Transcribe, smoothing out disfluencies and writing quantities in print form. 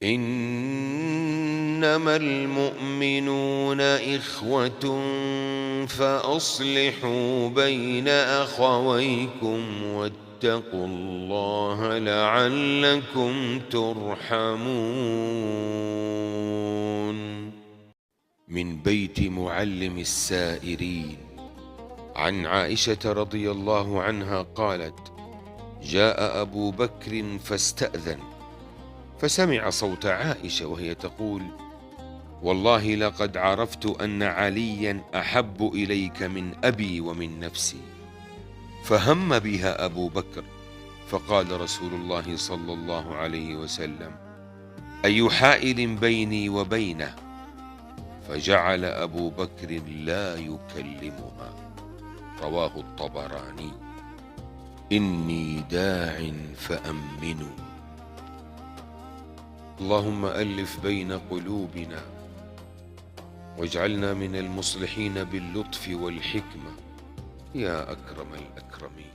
إنما المؤمنون إخوة فأصلحوا بين أخويكم واتقوا الله لعلكم ترحمون. من بيت معلم السائرين. عن عائشة رضي الله عنها قالت: جاء أبو بكر فاستأذن، فسمع صوت عائشة وهي تقول: والله لقد عرفت أن عليا أحب إليك من أبي ومن نفسي. فهم بها أبو بكر، فقال رسول الله صلى الله عليه وسلم: أي حائل بيني وبينه؟ فجعل أبو بكر لا يكلمها. رواه الطبراني. إني داع فأمنوا. اللهم ألف بين قلوبنا واجعلنا من المصلحين باللطف والحكمة يا أكرم الأكرمين.